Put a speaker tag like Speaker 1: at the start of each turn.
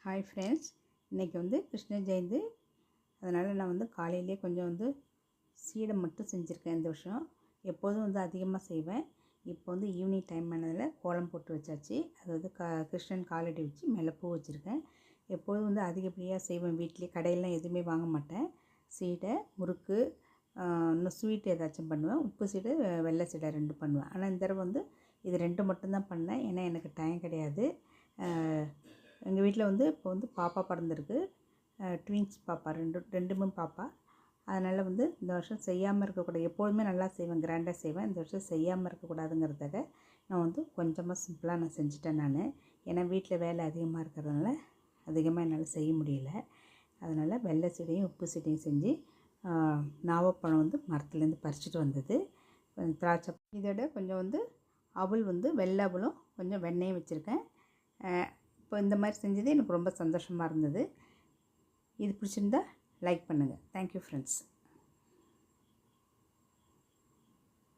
Speaker 1: Hi friends, இன்றைக்கி கிருஷ்ண ஜெயந்தி. அதனால் நான் காலையிலே கொஞ்சம் சீடை மட்டும் செஞ்சுருக்கேன். இந்த வருஷம் எப்போதும் அதிகமாக செய்வேன். இப்போ ஈவினிங் டைம் ஆனதில் கோலம் போட்டு வச்சாச்சு. அது கிருஷ்ணன் காலடி வச்சு மேலே பூ வச்சுருக்கேன். எப்போதும் அதிகப்படியாக செய்வேன். வீட்டிலே கடையிலாம் எதுவுமே வாங்க மாட்டேன். சீடை, முறுக்கு, இன்னும் ஸ்வீட் ஏதாச்சும் பண்ணுவேன். உப்பு சீடை, வெள்ளை சீடை 2 பண்ணுவேன். ஆனால் இந்த தடவை இது 2 மட்டும்தான் பண்ணேன். ஏன்னா எனக்கு டைம் கிடையாது. எங்கள் வீட்டில் இப்போ பாப்பா பிறந்திருக்கு. ட்வின்ஸ் பாப்பா, ரெண்டுமே பாப்பா. அதனால் இந்த வருஷம் செய்யாமல் இருக்கக்கூடாது. எப்போதுமே நல்லா செய்வேன், கிராண்டாக செய்வேன். இந்த வருஷம் செய்யாமல் இருக்கக்கூடாதுங்கிறதுக்காக நான் கொஞ்சமாக சிம்பிளாக நான் செஞ்சுட்டேன் நான். ஏன்னா வீட்டில் வேலை அதிகமாக இருக்கிறதுனால அதிகமாக என்னால் செய்ய முடியல. அதனால் வெள்ளை சீடையும் உப்பு சீடையும் செஞ்சு, நாவப்பழம் மரத்துலேருந்து பறிச்சுட்டு வந்தது, திராட்சை, இதோட கொஞ்சம் அவல், வெள்ளை அவலும் கொஞ்சம் வெண்ணெயும் வச்சுருக்கேன். இப்போ இந்த மாதிரி செஞ்சது எனக்கு ரொம்ப சந்தோஷமாக இருந்தது. இது பிடிச்சிருந்தா லைக் பண்ணுங்கள். Thank you friends.